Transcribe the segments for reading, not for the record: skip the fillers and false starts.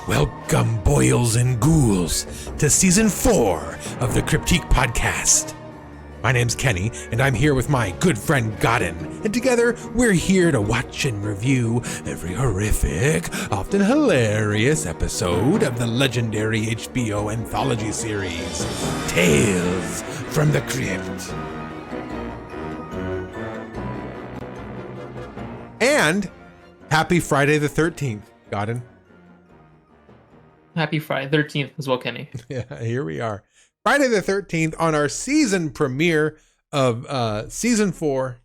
Welcome, boils and ghouls, to Season 4 of the Cryptique Podcast. My name's Kenny, and I'm here with my good friend Godden, and together we're here to watch and review every horrific, often hilarious episode of the legendary HBO anthology series, Tales from the Crypt. And happy Friday the 13th, Godden. Happy Friday 13th as well, Kenny. Yeah, here we are. Friday the 13th on our season premiere of Season 4.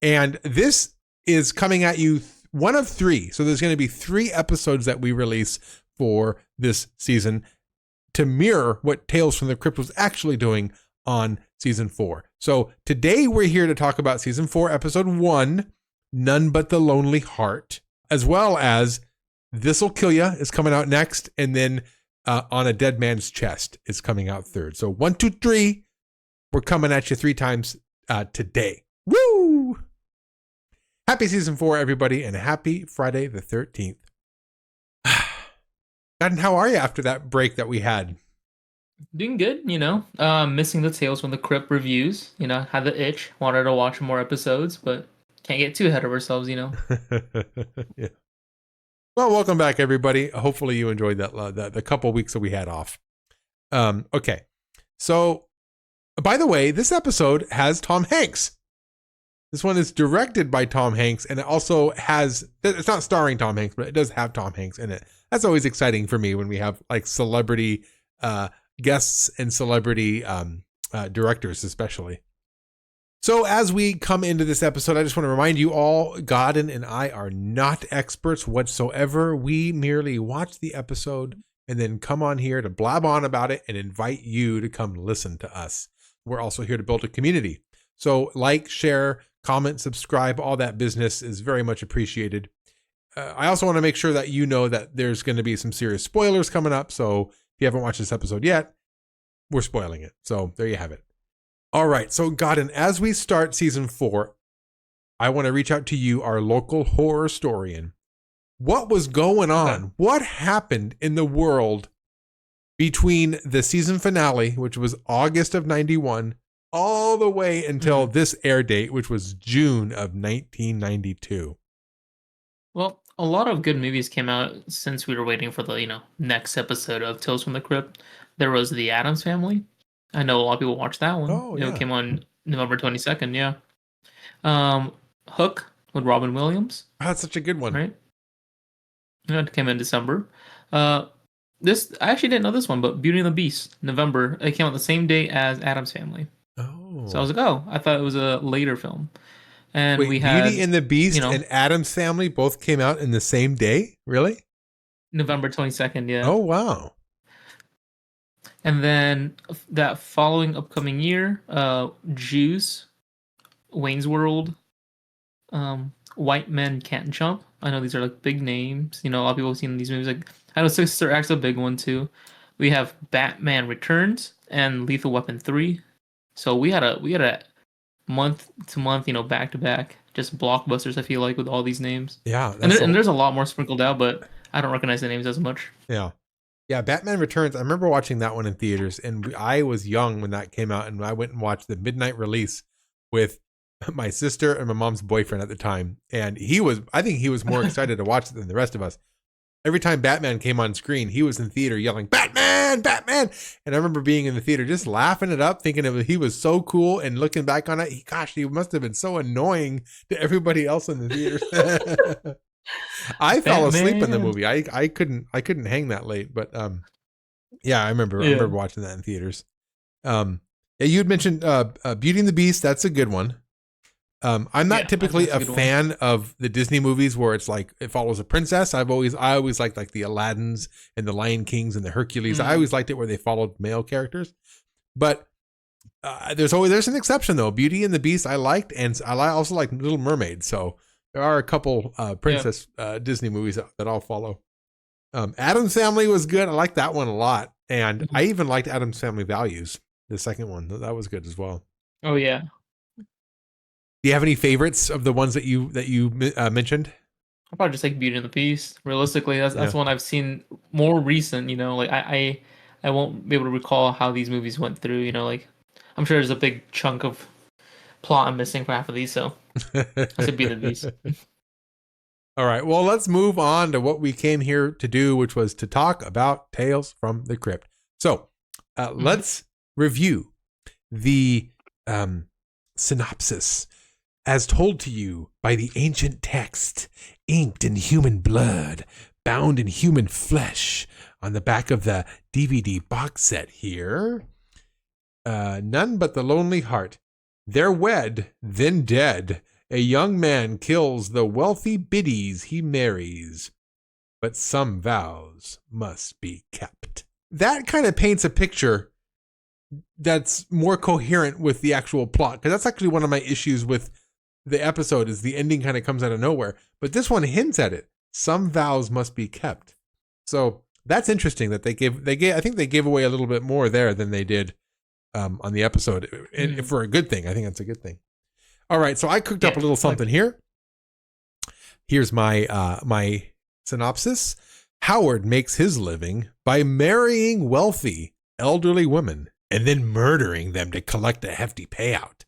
And this is coming at you one of three. So there's going to be 3 episodes that we release for this season to mirror what Tales from the Crypt was actually doing on Season 4. So today we're here to talk about Season 4, Episode 1, None But the Lonely Heart, as well as This'll Kill Ya is coming out next, and then On a Dead Man's Chest is coming out third. So 1, 2, 3, we're coming at you 3 times today. Woo! Happy Season 4, everybody, and happy Friday the 13th. And how are you after that break that we had? Doing good, missing the Tales from the Crypt reviews, had the itch, wanted to watch more episodes, but can't get too ahead of ourselves, Yeah. Well, welcome back, everybody. Hopefully you enjoyed that the couple weeks that we had off. Okay. So, by the way, this episode has Tom Hanks. This one is directed by Tom Hanks, and it also has, it's not starring Tom Hanks, but it does have Tom Hanks in it. That's always exciting for me when we have like celebrity guests and celebrity directors, especially. So as we come into this episode, I just want to remind you all, Godden and I are not experts whatsoever. We merely watch the episode and then come on here to blab on about it and invite you to come listen to us. We're also here to build a community. So like, share, comment, subscribe, all that business is very much appreciated. I also want to make sure that you know that there's going to be some serious spoilers coming up. So if you haven't watched this episode yet, we're spoiling it. So there you have it. All right, so Godden, as we start Season 4, I want to reach out to you, our local horror historian. What was going on? Okay. What happened in the world between the season finale, which was August of 91, all the way until this air date, which was June of 1992? Well, a lot of good movies came out since we were waiting for the, next episode of Tales from the Crypt. There was The Addams Family. I know a lot of people watched that one. Oh, yeah. It came on November 22nd, yeah. Hook with Robin Williams. Oh, that's such a good one. Right? Yeah, it came in December. This I actually didn't know this one, but Beauty and the Beast, November. It came out the same day as Addams Family. Oh. So I was like, I thought it was a later film. And wait, we had Beauty and the Beast and Addams Family both came out in the same day? Really? November 22nd, yeah. Oh, wow. And then that following upcoming year, Juice, Wayne's World, White Men Can't Jump. I know these are like big names. A lot of people have seen these movies. Like I know Sister Act's a big one too. We have Batman Returns and Lethal Weapon 3. So we had a month to month, back to back, just blockbusters. I feel like with all these names. Yeah, and there's a lot more sprinkled out, but I don't recognize the names as much. Yeah. Yeah, Batman Returns. I remember watching that one in theaters, and I was young when that came out, and I went and watched the midnight release with my sister and my mom's boyfriend at the time. And I think he was more excited to watch it than the rest of us. Every time Batman came on screen, he was in theater yelling, "Batman, Batman!" And I remember being in the theater just laughing it up, thinking he was so cool. And looking back on it, he must have been so annoying to everybody else in the theater. I fell asleep in the movie. I couldn't hang that late, but yeah, I remember watching that in theaters. You had mentioned Beauty and the Beast. That's a good one. I'm not typically a fan of the Disney movies where it's like it follows a princess. I always liked like the Aladdins and the Lion Kings and the Hercules. I always liked it where they followed male characters. But there's an exception though. Beauty and the Beast I liked, and I also liked Little Mermaid. So there are a couple princess Disney movies that I'll follow. Addams Family was good. I liked that one a lot, and I even liked Addams Family Values, the second one. That was good as well. Oh yeah. Do you have any favorites of the ones that you mentioned? I'll probably just like Beauty and the Beast. Realistically, that's Yeah. one I've seen more recent. You know, like I won't be able to recall how these movies went through. You know, like I'm sure there's a big chunk of plot I'm missing for half of these. So I said Beauty and the Beast. All right. Well, let's move on to what we came here to do, which was to talk about Tales from the Crypt. So let's review the synopsis as told to you by the ancient text, inked in human blood, bound in human flesh on the back of the DVD box set here. None but the lonely heart. They're wed, then dead. A young man kills the wealthy biddies he marries, but some vows must be kept. That kind of paints a picture that's more coherent with the actual plot, because that's actually one of my issues with the episode is the ending kind of comes out of nowhere, but this one hints at it. Some vows must be kept. So that's interesting that they gave I think they gave away a little bit more there than they did on the episode, and for a good thing. I think that's a good thing. All right, so I cooked up a little something here. Here's my my synopsis. Howard makes his living by marrying wealthy, elderly women and then murdering them to collect a hefty payout.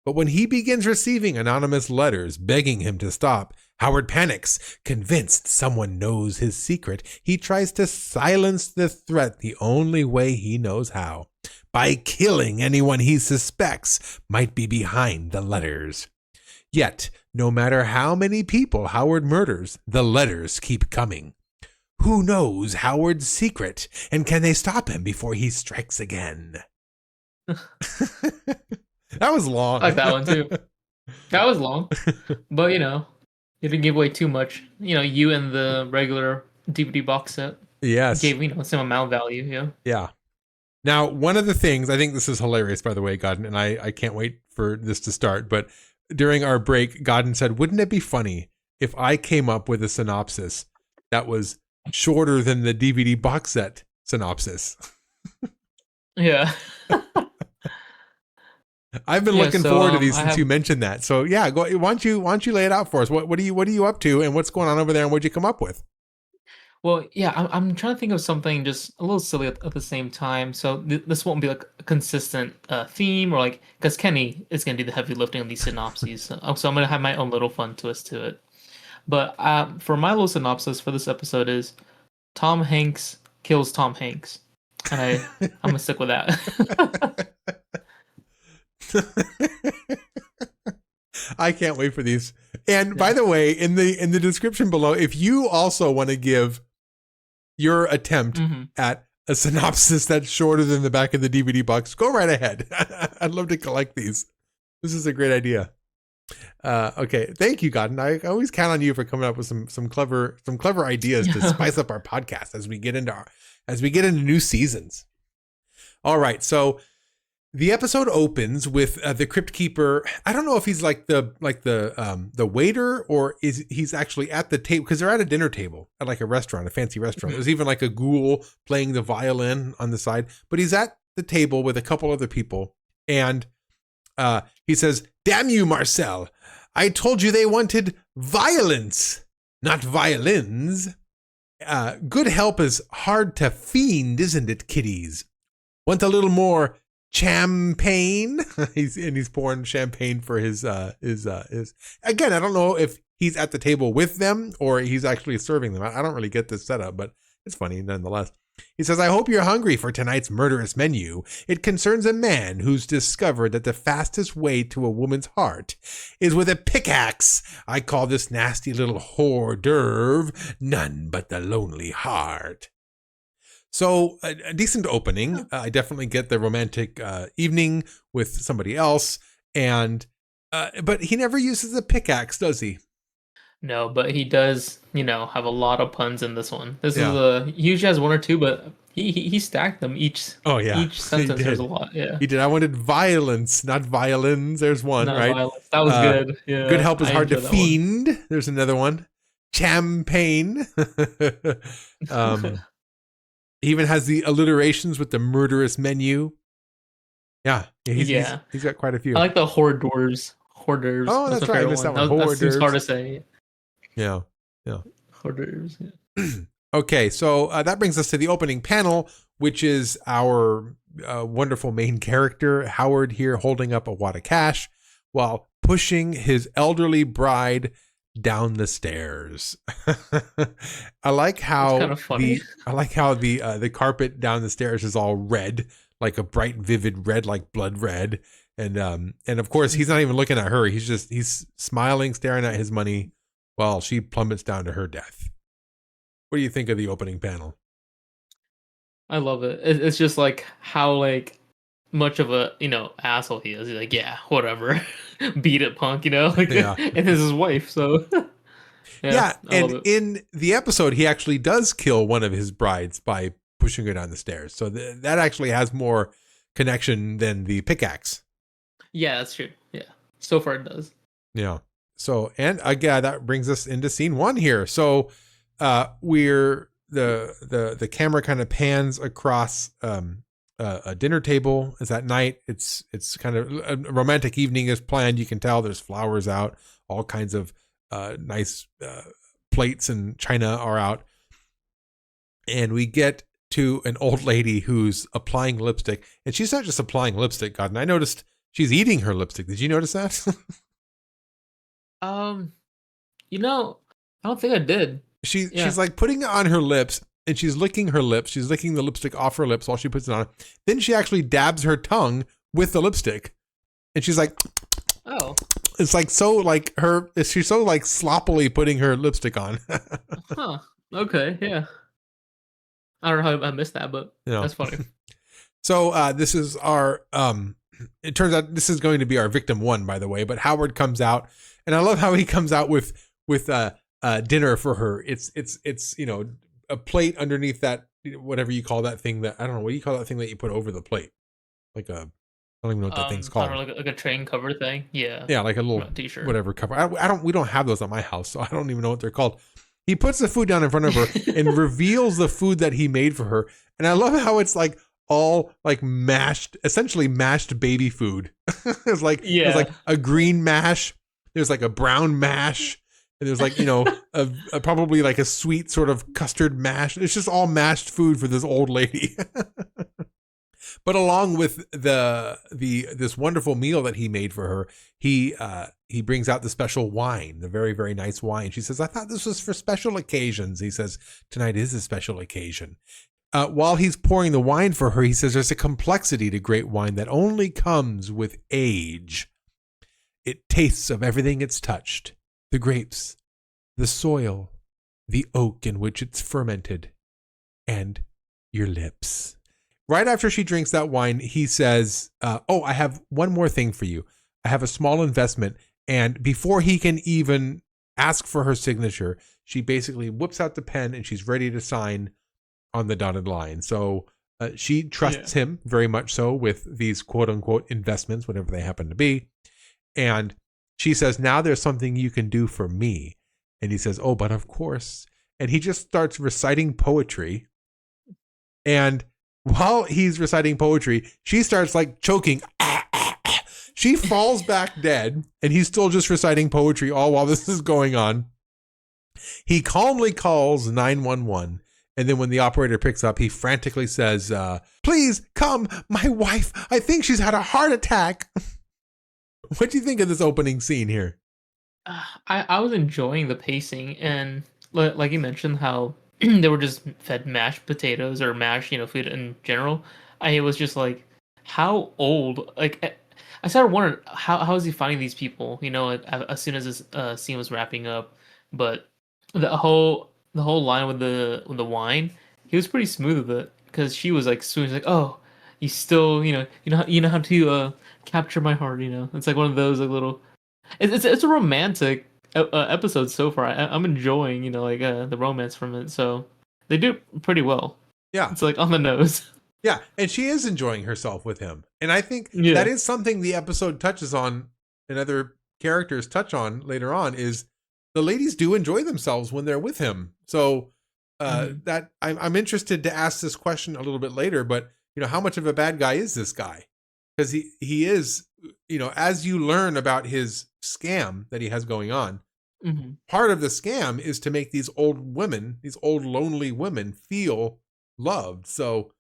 But when he begins receiving anonymous letters begging him to stop, Howard panics. Convinced someone knows his secret, he tries to silence the threat the only way he knows how, by killing anyone he suspects might be behind the letters. Yet, no matter how many people Howard murders, the letters keep coming. Who knows Howard's secret, and can they stop him before he strikes again? That was long. I like that one too. That was long, but you know, it didn't give away too much. You know, you and the regular DVD box set. Yes. Gave, you know, some amount of value. Yeah. Yeah. Now, one of the things, I think this is hilarious, by the way, Godden, and I can't wait for this to start, but during our break, Godden said, wouldn't it be funny if I came up with a synopsis that was shorter than the DVD box set synopsis? Yeah. I've been looking forward to these since you mentioned that. So yeah, go. Why don't you lay it out for us? What are you up to, and what's going on over there, and what'd you come up with? Well, yeah, I'm trying to think of something just a little silly at the same time. So this won't be like a consistent theme, or like, because Kenny is going to do the heavy lifting on these synopses. So I'm going to have my own little fun twist to it. But for my little synopsis for this episode is Tom Hanks kills Tom Hanks, and I'm gonna stick with that. I can't wait for these. And by the way, in the description below, if you also want to give your attempt at a synopsis that's shorter than the back of the DVD box, go right ahead. I'd love to collect these. This is a great idea. Okay, thank you, Godden. I always count on you for coming up with some clever ideas to spice up our podcast as we get into new seasons. All right, so the episode opens with the Crypt Keeper. I don't know if he's like the waiter, or he's actually at the table, because they're at a dinner table at like a restaurant, a fancy restaurant. There's even like a ghoul playing the violin on the side, but he's at the table with a couple other people, and he says, "Damn you, Marcel! I told you they wanted violence, not violins. Good help is hard to fiend, isn't it, kiddies? Want a little more champagne?" he's pouring champagne for his again, I don't know if he's at the table with them or he's actually serving them. I don't really get this setup, but it's funny nonetheless. He says, "I hope you're hungry for tonight's murderous menu. It concerns a man who's discovered that the fastest way to a woman's heart is with a pickaxe. I call this nasty little hors d'oeuvre none but the lonely heart." So a decent opening. I definitely get the romantic evening with somebody else, and but he never uses a pickaxe, does he? No, but he does, you know, have a lot of puns in this one. This is he usually has one or two, but he stacked them each. Oh yeah, each sentence there's a lot. Yeah, he did. I wanted violence, not violins. There's one, not right? Violence. That was good. Yeah, good help is hard to fiend. One. There's another one. Champagne. He even has the alliterations with the murderous menu. Yeah, he's got quite a few. I like the hors d'oeuvres. Hors d'oeuvres. Oh, that's right. I missed that one. That seems hard to say. Yeah. Yeah. Hors d'oeuvres. Yeah. Okay, so that brings us to the opening panel, which is our wonderful main character, Howard, here holding up a wad of cash while pushing his elderly bride down the stairs. I like how It's kind of funny. the carpet down the stairs is all red, like a bright, vivid red, like blood red. And of course he's not even looking at her. He's smiling, staring at his money while she plummets down to her death. What do you think of the opening panel? I love it. It's just like how like much of a asshole he is. He's like, yeah, whatever, beat it, punk. Like, Yeah. and this is his wife. So Yeah, I love and it. in the episode, he actually does kill one of his brides by pushing her down the stairs. So that actually has more connection than the pickaxe. Yeah, that's true. Yeah, so far it does. Yeah. So, and again, that brings us into scene 1 here. So, we're the camera kind of pans across a dinner table. It's at night. It's kind of a romantic evening is planned. You can tell there's flowers out, all kinds of nice plates and china are out, and we get to an old lady who's applying lipstick, and she's not just applying lipstick, Godden. I noticed she's eating her lipstick. Did you notice that? I don't think I did. She's like putting it on her lips, and she's licking her lips. She's licking the lipstick off her lips while she puts it on. Then she actually dabs her tongue with the lipstick, and she's like, Oh, it's like so like she's so like sloppily putting her lipstick on. huh. Okay, yeah. I don't know how I missed that, but that's funny. So this is our it turns out this is going to be our victim 1, by the way, but Howard comes out, and I love how he comes out with dinner for her. It's a plate underneath that, whatever you call that thing that, I don't know, what do you call that thing that you put over the plate? Like I don't even know what that thing's called. I don't know, like a train cover thing. Yeah. Yeah, like a little t-shirt. Whatever cover. We don't have those at my house, so I don't even know what they're called. He puts the food down in front of her and reveals the food that he made for her. And I love how it's like all like essentially mashed baby food. There's like a green mash. There's like a brown mash. And there's like, a probably like a sweet sort of custard mash. It's just all mashed food for this old lady. But along with this wonderful meal that he made for her, he brings out the special wine, the very, very nice wine. She says, I thought this was for special occasions. He says, tonight is a special occasion. While he's pouring the wine for her, he says there's a complexity to great wine that only comes with age. It tastes of everything it's touched. The grapes, the soil, the oak in which it's fermented, and your lips. Right after she drinks that wine, he says, I have one more thing for you. I have a small investment. And before he can even ask for her signature, she basically whips out the pen and she's ready to sign on the dotted line. So she trusts him very much so with these quote unquote investments, whatever they happen to be. And she says, now there's something you can do for me. And he says, oh, but of course. And he just starts reciting poetry. And while he's reciting poetry, she starts like choking. She falls back dead, and he's still just reciting poetry all while this is going on. He calmly calls 911, and then when the operator picks up, he frantically says, please come, my wife. I think she's had a heart attack. What do you think of this opening scene here? I was enjoying the pacing, and like you mentioned, how they were just fed mashed potatoes or mashed, food in general. I was just like, how old? Like, I started wondering how is he finding these people? Like, as soon as this scene was wrapping up, but the whole line with the wine, he was pretty smooth with it, because she was like, soon like, oh, you still, you know how to capture my heart. It's like one of those like little. It's a romantic episode so far. I'm enjoying, the romance from it. So they do pretty well. Yeah. It's like on the nose. Yeah. And she is enjoying herself with him. And I think that is something the episode touches on, and other characters touch on later on, is the ladies do enjoy themselves when they're with him. So that I'm interested to ask this question a little bit later, but how much of a bad guy is this guy? Because he is, as you learn about his scam that he has going on, Mhm. part of the scam is to make these old women, these old lonely women, feel loved. So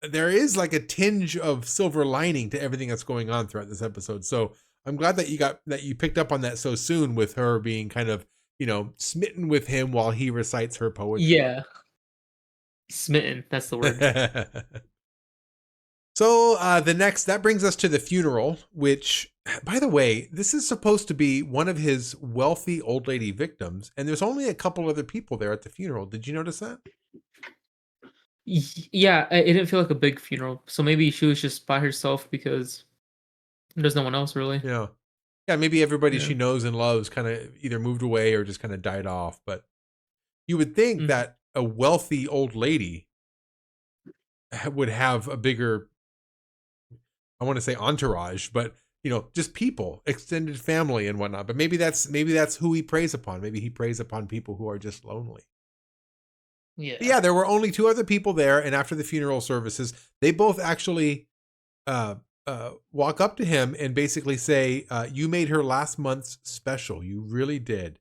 there is like a tinge of silver lining to everything that's going on throughout this episode. So I'm glad that you picked up on that so soon, with her being kind of, smitten with him while he recites her poetry. Yeah. Smitten. That's the word. So that brings us to the funeral, which, by the way, this is supposed to be one of his wealthy old lady victims, and there's only a couple other people there at the funeral. Did you notice that? Yeah, it didn't feel like a big funeral. So maybe she was just by herself because there's no one else really. Yeah. Yeah, maybe everybody Yeah. she knows and loves kind of either moved away or just kind of died off. But you would think Mhm. that a wealthy old lady would have a bigger, I want to say entourage, but just people, extended family and whatnot. But maybe that's who he preys upon. Maybe he preys upon people who are just lonely. But Yeah. yeah, there were only two other people there, and after the funeral services, they both actually walk up to him and basically say, "You made her last month's special. You really did.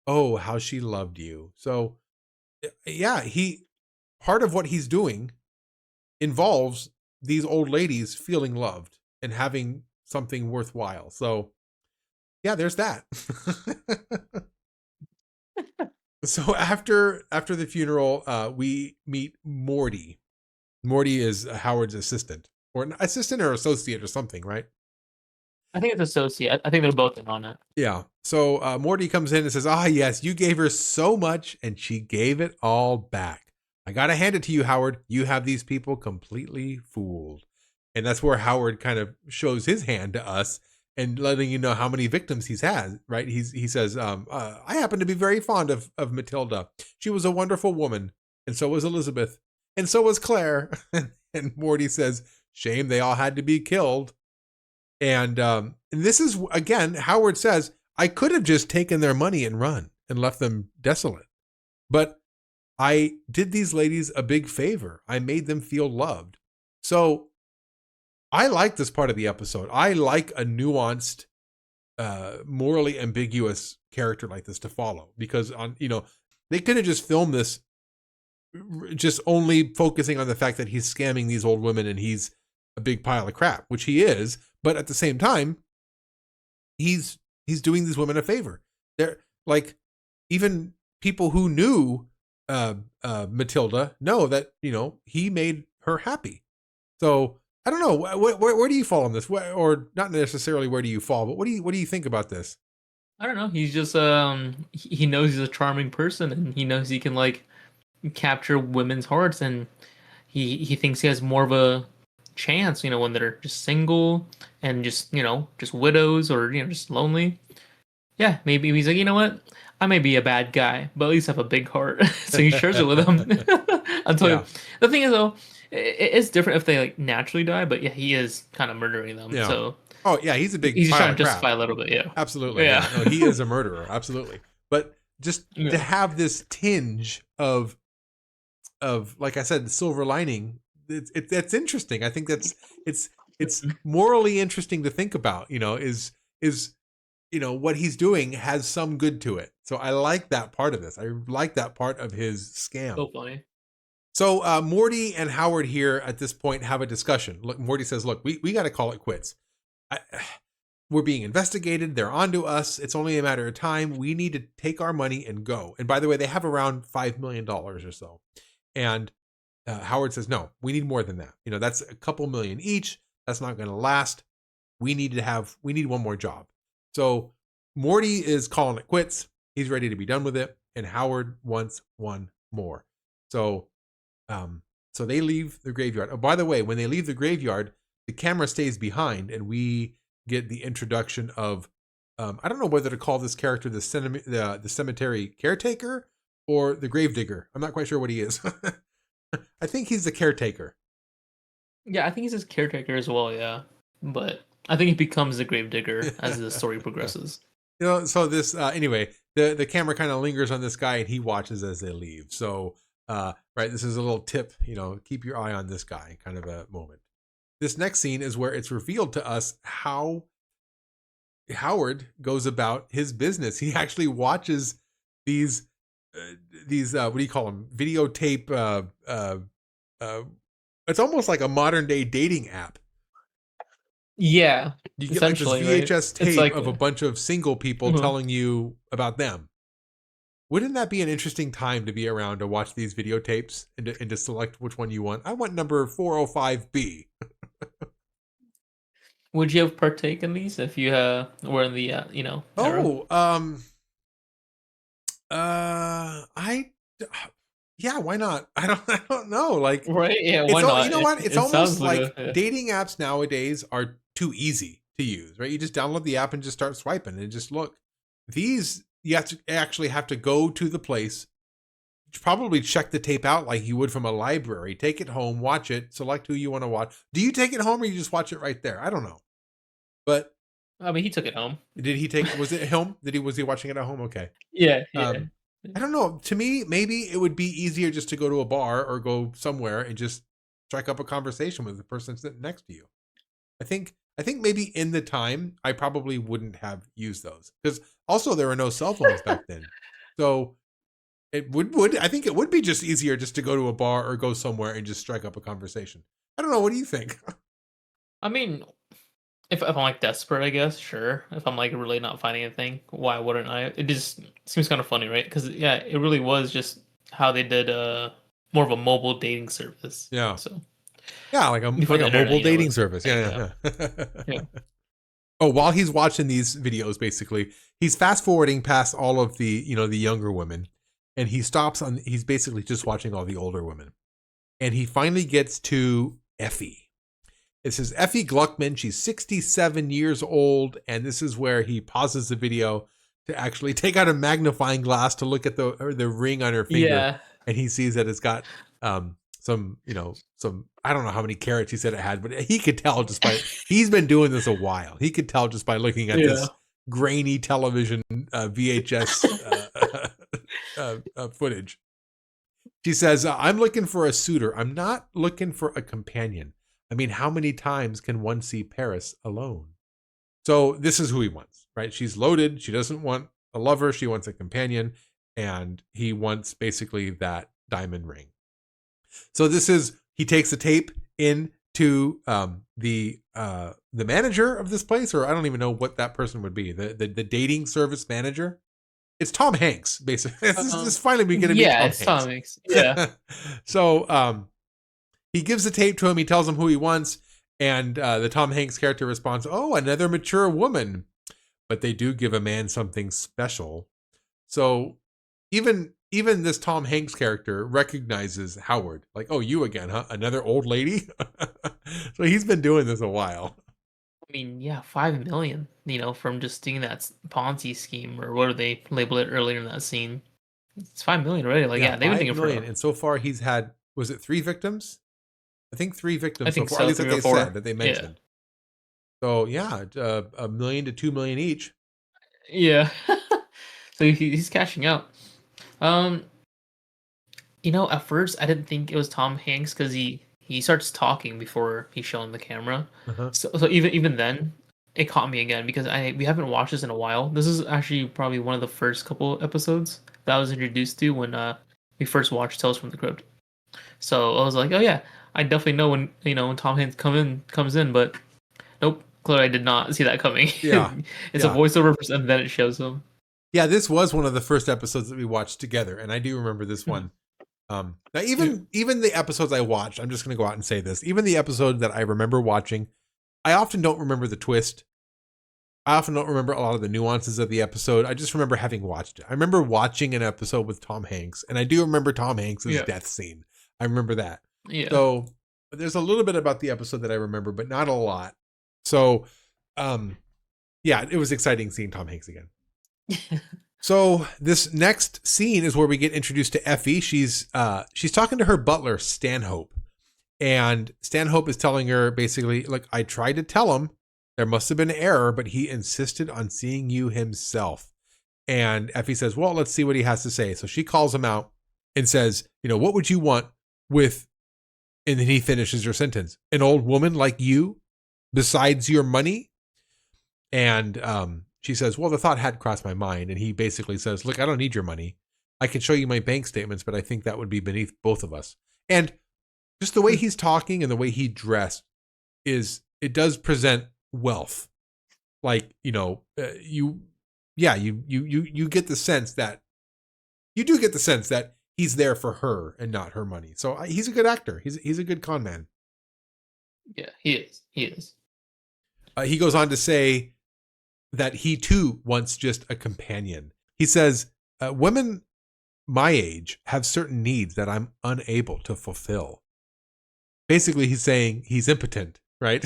Oh, how she loved you." So yeah, part of what he's doing involves these old ladies feeling loved and having something worthwhile. So yeah, there's that. So after the funeral, we meet Morty. Morty is Howard's assistant, or an assistant or associate or something, right? I think it's associate. I think they're both in on it. Yeah. So Morty comes in and says, "Ah, yes, you gave her so much and she gave it all back. I got to hand it to you, Howard. You have these people completely fooled." And that's where Howard kind of shows his hand to us and letting you know how many victims he's had, right? He says, "I happen to be very fond of Matilda. She was a wonderful woman. And so was Elizabeth. And so was Claire." And Morty says, "Shame they all had to be killed." And this is, again, Howard says, "I could have just taken their money and run and left them desolate. But I did these ladies a big favor. I made them feel loved." So I like this part of the episode. I like a nuanced, morally ambiguous character like this to follow, because they could have just filmed this just only focusing on the fact that he's scamming these old women and he's a big pile of crap, which he is. But at the same time, he's doing these women a favor. They're like, even people who knew Matilda know that he made her happy. So I don't know, where do you fall on this, or not necessarily where do you fall, but what do you think about this? I don't know. He's just he knows he's a charming person and he knows he can like capture women's hearts, and he thinks he has more of a chance, when they're just single and just just widows or just lonely. Yeah, maybe he's like, you know what, I may be a bad guy, but at least I have a big heart. So he shares it with them. Until Yeah. the thing is though, it's different if they like naturally die, but yeah, he is kind of murdering them. Yeah. So Oh yeah, he's a big he's just pile trying of to crap. justify a little bit. Yeah, Absolutely. yeah. No, he is a murderer. Absolutely. But just Yeah. to have this tinge of like I said, the silver lining, that's interesting. I think it's morally interesting to think about. Is what he's doing has some good to it. So I like that part of this. I like that part of his scam. So funny. So Morty and Howard here at this point have a discussion. Look, Morty says, "Look, we got to call it quits. We're being investigated. They're onto us. It's only a matter of time. We need to take our money and go." And by the way, they have around $5 million or so. And Howard says, "No, we need more than that. That's a couple million each. That's not going to last. We need one more job." So Morty is calling it quits. He's ready to be done with it. And Howard wants one more. So they leave the graveyard. Oh, by the way, when they leave the graveyard, the camera stays behind and we get the introduction of, I don't know whether to call this character the cemetery caretaker or the gravedigger. I'm not quite sure what he is. I think he's the caretaker. Yeah, I think he's his caretaker as well. Yeah, but I think he becomes the gravedigger as the story progresses. So this anyway, the camera kind of lingers on this guy and he watches as they leave. So right, this is a little tip, keep your eye on this guy kind of a moment. This next scene is where it's revealed to us how Howard goes about his business. He actually watches these what do you call them? Videotape. It's almost like a modern day dating app. Yeah, You get like this VHS tape of a bunch of single people telling you about them. Wouldn't that be an interesting time to be around to watch these videotapes and to select which one you want? I want number 405B. Would you have partake in these if you were in the era? Yeah, why not? I don't know. Like, right? Yeah, why not? You know what? It's almost like dating apps nowadays are too easy to use, right? You just download the app and just start swiping and just look. These, you actually have to go to the place, probably check the tape out like you would from a library, take it home, watch it, select who you want to watch. Do you take it home or you just watch it right there? I don't know. But I mean, he took it home. Did he take? Was it home? Was he watching it at home? Okay. Yeah. I don't know. To me, maybe it would be easier just to go to a bar or go somewhere and just strike up a conversation with the person sitting next to you. I think maybe in the time I probably wouldn't have used those, because also there were no cell phones back then. So it would I think it would be just easier just to go to a bar or go somewhere and just strike up a conversation. I don't know. What do you think? I mean, if I'm like desperate, I guess, sure. If I'm like really not finding anything, why wouldn't I? It just seems kind of funny, right? Because yeah, it really was just how they did more of a mobile dating service. Yeah. So yeah, like a mobile dating service. Yeah. Oh, while he's watching these videos, basically, he's fast forwarding past all of the the younger women, and he stops on. He's basically just watching all the older women, and he finally gets to Effie. This is Effie Gluckman. She's 67 years old, and this is where he pauses the video to actually take out a magnifying glass to look at the ring on her finger. Yeah. And he sees that it's got some I don't know how many carats he said it had, but he could tell just by he's been doing this a while. He could tell just by looking at this grainy television VHS footage. She says, "I'm looking for a suitor. I'm not looking for a companion. I mean, how many times can one see Paris alone?" So this is who he wants, right? She's loaded. She doesn't want a lover. She wants a companion. And he wants basically that diamond ring. So he takes the tape in to the manager of this place, or I don't even know what that person would be. The dating service manager. It's Tom Hanks, basically. This is finally going to be Tom Hanks. Tom Hanks. Yeah. So he gives the tape to him. He tells him who he wants. And the Tom Hanks character responds, "Oh, another mature woman." But they do give a man something special. So even this Tom Hanks character recognizes Howard. Like, "Oh, you again, huh? Another old lady?" So he's been doing this a while. I mean, yeah, 5 million, from just doing that Ponzi scheme, or what do they label it earlier in that scene? It's 5 million already. Like, yeah they've been doing it for a... And so far he's had, was it 3 victims? I think 3 victims. I think so far. So, at least that they said, that they mentioned. Yeah. So yeah, $1 million to $2 million each. Yeah. So he's cashing out. At first I didn't think it was Tom Hanks because he starts talking before he's showing the camera. Uh-huh. So even then, it caught me again because we haven't watched this in a while. This is actually probably one of the first couple episodes that I was introduced to when we first watched Tales from the Crypt. So I was like, oh yeah, I definitely know when Tom Hanks comes in, but nope, clearly I did not see that coming. Yeah, it's a voiceover, and then it shows him. Yeah, this was one of the first episodes that we watched together, and I do remember this one. Now, even the episodes I watched, I'm just going to go out and say this. Even the episode that I remember watching, I often don't remember the twist. I often don't remember a lot of the nuances of the episode. I just remember having watched it. I remember watching an episode with Tom Hanks, and I do remember Tom Hanks' death scene. I remember that. Yeah. So there's a little bit about the episode that I remember, but not a lot. So, it was exciting seeing Tom Hanks again. So this next scene is where we get introduced to Effie. She's talking to her butler, Stanhope, and Stanhope is telling her basically, like, "I tried to tell him there must have been an error, but he insisted on seeing you himself." And Effie says, "Well, let's see what he has to say." So she calls him out and says, "What would you want with," and then he finishes her sentence, "an old woman like you besides your money?" And she says, well, the thought had crossed my mind. And he basically says, look, I don't need your money. I can show you my bank statements, but I think that would be beneath both of us. And just the way he's talking and the way he dressed it does present wealth. Like, you get the sense that he's there for her and not her money. So he's a good actor. He's a good con man. Yeah, he is. He goes on to say that he too wants just a companion. He says, women my age have certain needs that I'm unable to fulfill. Basically, he's saying he's impotent, right?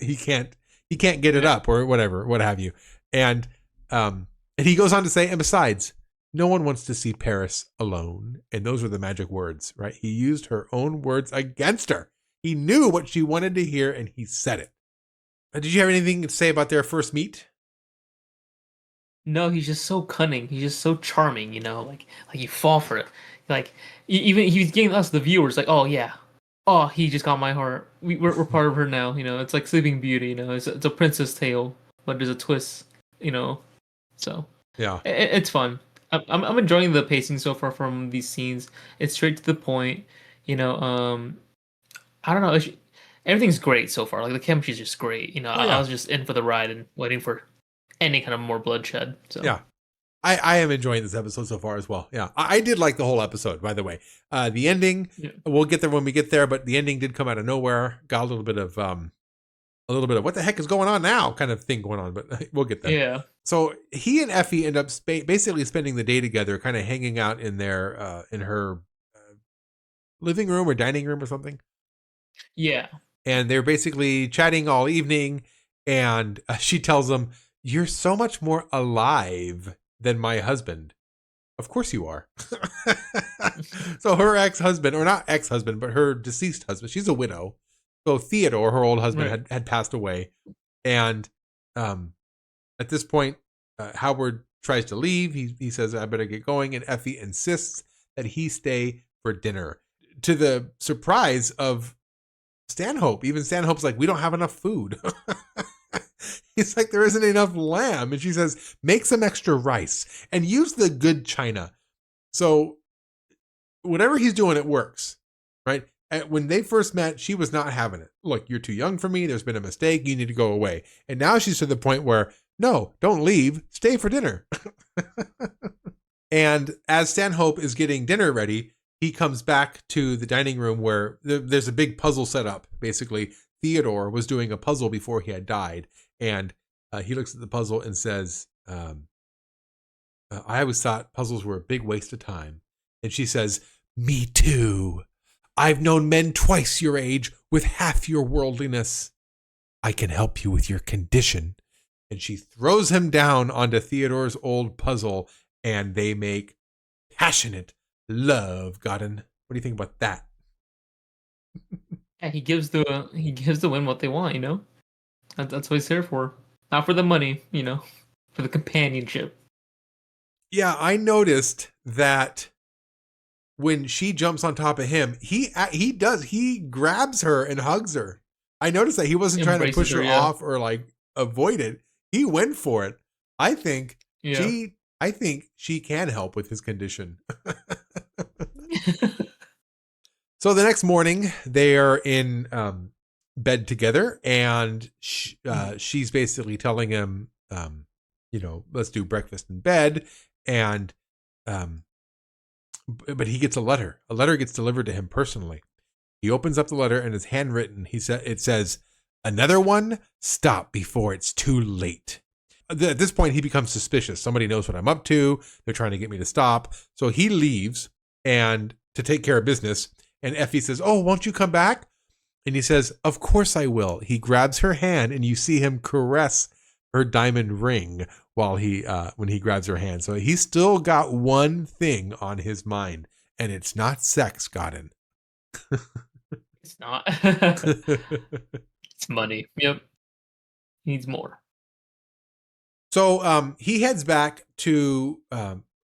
he can't get it up or whatever, what have you. And he goes on to say, and besides, no one wants to see Paris alone. And those were the magic words, right? He used her own words against her. He knew what she wanted to hear and he said it. Did you have anything to say about their first meet? No, he's just so cunning. He's just so charming, like you fall for it. Like even he was getting us, the viewers, like, oh yeah, oh he just got my heart. We're part of her now. It's like Sleeping Beauty. It's a princess tale, but there's a twist. So yeah, it's fun. I'm enjoying the pacing so far from these scenes. It's straight to the point. I don't know. Everything's great so far. Like the chemistry's just great. I was just in for the ride and waiting for any kind of more bloodshed. So yeah, I am enjoying this episode so far as well. Yeah, I did like the whole episode, by the way. The ending, we'll get there when we get there, but the ending did come out of nowhere. Got a little bit of what the heck is going on now kind of thing going on, but we'll get there. Yeah. So he and Effie end up basically spending the day together, kind of hanging out in their in her living room or dining room or something. Yeah. And they're basically chatting all evening, and she tells him, "You're so much more alive than my husband." Of course you are. So her ex-husband, or not ex-husband, but her deceased husband, she's a widow. So Theodore, her old husband, right, had passed away. And at this point, Howard tries to leave. He says, I better get going. And Effie insists that he stay for dinner. To the surprise of Stanhope. Even Stanhope's like, we don't have enough food. He's like, there isn't enough lamb. And she says, make some extra rice and use the good china. So whatever he's doing, it works, right? When they first met, she was not having it. Look, you're too young for me. There's been a mistake. You need to go away. And now she's to the point where, no, don't leave. Stay for dinner. And as Stanhope is getting dinner ready, he comes back to the dining room where there's a big puzzle set up. Basically, Theodore was doing a puzzle before he had died. And he looks at the puzzle and says, I always thought puzzles were a big waste of time. And she says, me too. I've known men twice your age with half your worldliness. I can help you with your condition. And she throws him down onto Theodore's old puzzle, and they make passionate love. Godden, what do you think about that? Yeah, he gives the win what they want. That's what he's there for. Not for the money. For the companionship. Yeah, I noticed that when she jumps on top of him, he grabs her and hugs her. I noticed that he wasn't trying to push her off or like avoid it. He went for it. I think she can help with his condition. So the next morning, they are in bed together, and she's basically telling him, let's do breakfast in bed. And but he gets a letter. A letter gets delivered to him personally. He opens up the letter, and it's handwritten. It says, "Another one? Stop before it's too late." At this point, he becomes suspicious. Somebody knows what I'm up to. They're trying to get me to stop. So he leaves and to take care of business. And Effie says, "Oh, won't you come back?" And he says, "Of course I will." He grabs her hand, and you see him caress her diamond ring while when he grabs her hand. So he's still got one thing on his mind, and it's not sex, Godden. It's not. It's money. Yep. He needs more. So he heads back to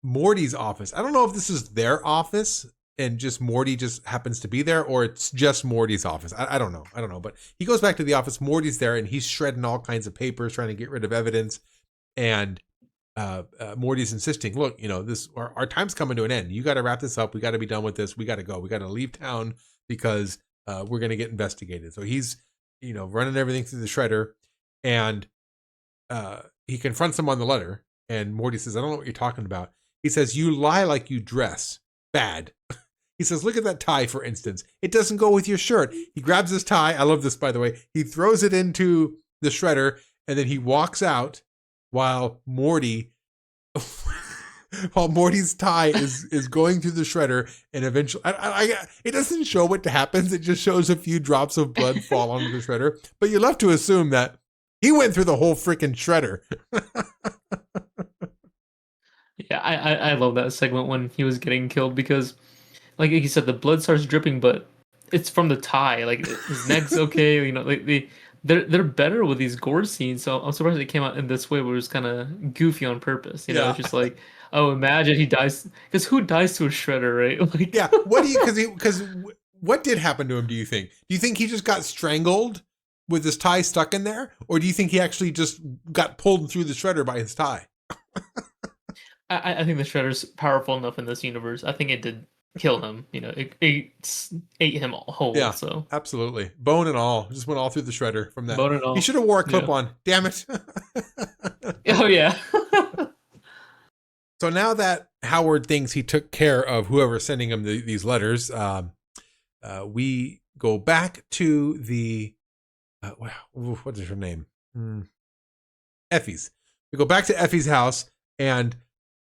Morty's office. I don't know if this is their office. and just Morty just happens to be there, or it's just Morty's office. I don't know. But he goes back to the office. Morty's there, and he's shredding all kinds of papers, trying to get rid of evidence. And Morty's insisting, look, this our time's coming to an end. You got to wrap this up. We got to be done with this. We got to go. We got to leave town because we're going to get investigated. So he's, running everything through the shredder, and he confronts him on the letter. And Morty says, I don't know what you're talking about. He says, you lie like you dress. Bad. He says, look at that tie, for instance. It doesn't go with your shirt. He grabs his tie. I love this, by the way. He throws it into the shredder, and then he walks out while Morty's tie is going through the shredder, and eventually, it doesn't show what happens. It just shows a few drops of blood fall onto the shredder. But you're left to assume that he went through the whole freaking shredder. Yeah, I love that segment when he was getting killed because, like you said, the blood starts dripping, but it's from the tie. Like his neck's okay. They're better with these gore scenes. So I'm surprised it came out in this way, where it was kind of goofy on purpose. It's just like, oh, imagine he dies, because who dies to a shredder, right? Like, yeah. Because what did happen to him? Do you think? Do you think he just got strangled with his tie stuck in there, or do you think he actually just got pulled through the shredder by his tie? I think the shredder's powerful enough in this universe. I think it did kill him. It ate him whole. Yeah, so absolutely, bone and all, just went all through the shredder from that. Bone and all. He should have wore a clip on. Damn it. Oh yeah. So now that Howard thinks he took care of whoever's sending him these letters, we go back to the what is her name? Effie's. We go back to Effie's house, and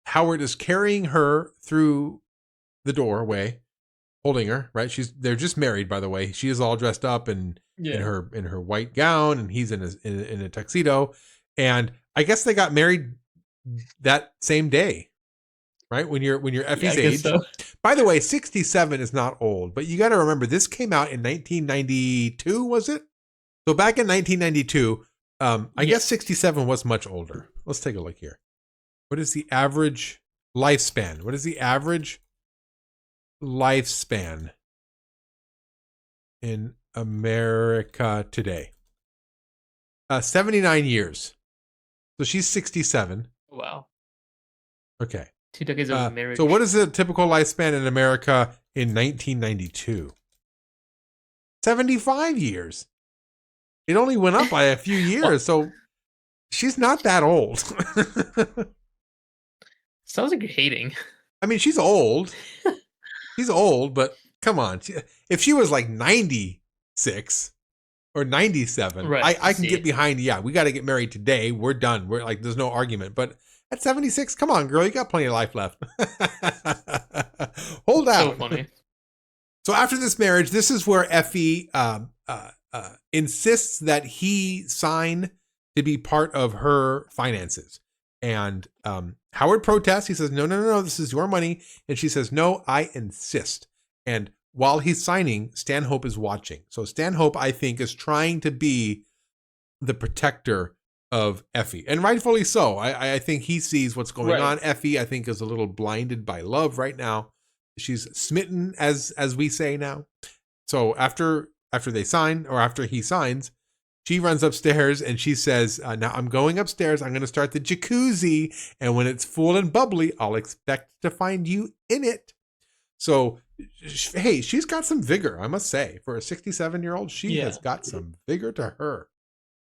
Howard is carrying her through the doorway, holding her, right? They're just married, by the way. She is all dressed up in her white gown, and he's in a tuxedo. And I guess they got married that same day, right? When you're Effie's age. So. By the way, 67 is not old, but you got to remember this came out in 1992, was it? So back in 1992, I guess 67 was much older. Let's take a look here. What is the average lifespan? What is the average lifespan in America today? 79 years. So she's 67. Wow. Okay. 2 decades of marriage. So what is the typical lifespan in America in 1992? 75 years. It only went up by a few years, so she's not that old. Sounds like you're hating. I mean, she's old. She's old, but come on. If she was like 96 or 97, right, I can get behind, we got to get married today. We're done. We're like, there's no argument. But at 76, come on, girl, you got plenty of life left. Hold out. So funny. So after this marriage, this is where Effie insists that he sign to be part of her finances. And Howard protests. He says, no, this is your money. And she says, no, I insist. And while he's signing, Stanhope is watching. So Stanhope, I think, is trying to be the protector of Effie. And rightfully so. I think he sees what's going on. Effie, I think, is a little blinded by love right now. She's smitten, as we say now. So after they sign, or after he signs, she runs upstairs and she says, now I'm going upstairs. I'm going to start the jacuzzi. And when it's full and bubbly, I'll expect to find you in it. So, hey, she's got some vigor, I must say. For a 67-year-old, she has got some vigor to her.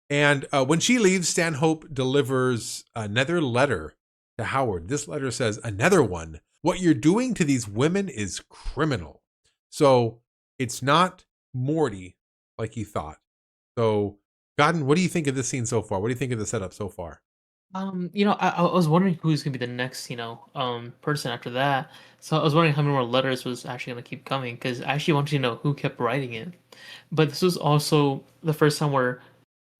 And when she leaves, Stanhope delivers another letter to Howard. This letter says, another one. What you're doing to these women is criminal. So it's not Morty like he thought. So, Godden, what do you think of this scene so far? What do you think of the setup so far? I was wondering who's gonna be the next, person after that. So I was wondering how many more letters was actually gonna keep coming, because I actually wanted to know who kept writing it. But this was also the first time where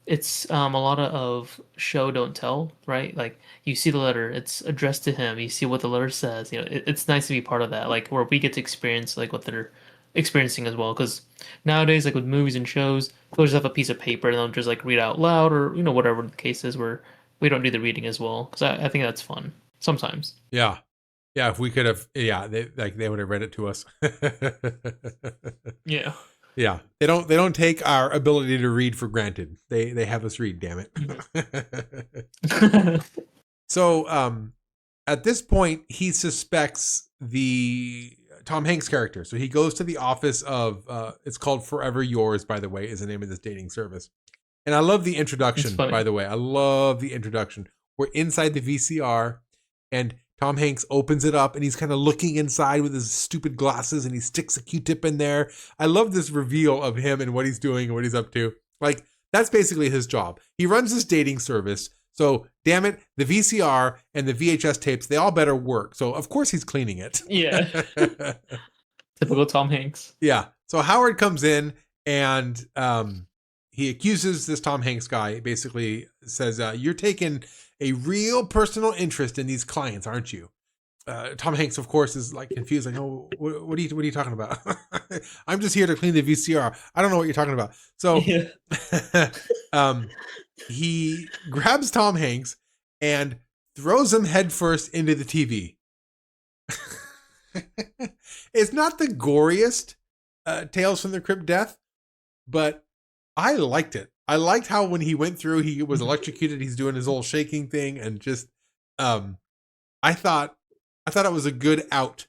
it's a lot of show don't tell, right? Like you see the letter, it's addressed to him. You see what the letter says. It's nice to be part of that, like where we get to experience like what they're experiencing as well. Because nowadays, like with movies and shows, they'll just have a piece of paper and they'll just like read out loud, or whatever the case is, where we don't do the reading as well. Because I think that's fun sometimes. Yeah. Yeah, if we could have, they would have read it to us. Yeah. Yeah, they don't take our ability to read for granted. They have us read, damn it. So, at this point, he suspects the Tom Hanks character. So he goes to the office of, it's called Forever Yours, by the way, is the name of this dating service. And I love the introduction, by the way. I love the introduction. We're inside the VCR, and Tom Hanks opens it up, and he's kind of looking inside with his stupid glasses, and he sticks a Q-tip in there. I love this reveal of him and what he's doing and what he's up to. Like, that's basically his job. He runs this dating service. So, damn it, the VCR and the VHS tapes, they all better work. So, of course, he's cleaning it. Yeah. Typical Tom Hanks. Yeah. So, Howard comes in and he accuses this Tom Hanks guy, basically says, you're taking a real personal interest in these clients, aren't you? Tom Hanks, of course, is like confused. Like, oh, what are you talking about? I'm just here to clean the VCR. I don't know what you're talking about. So, yeah. He grabs Tom Hanks and throws him headfirst into the TV. It's not the goriest Tales from the Crypt death, but I liked it. I liked how when he went through, he was electrocuted. He's doing his old shaking thing, and just, I thought it was a good out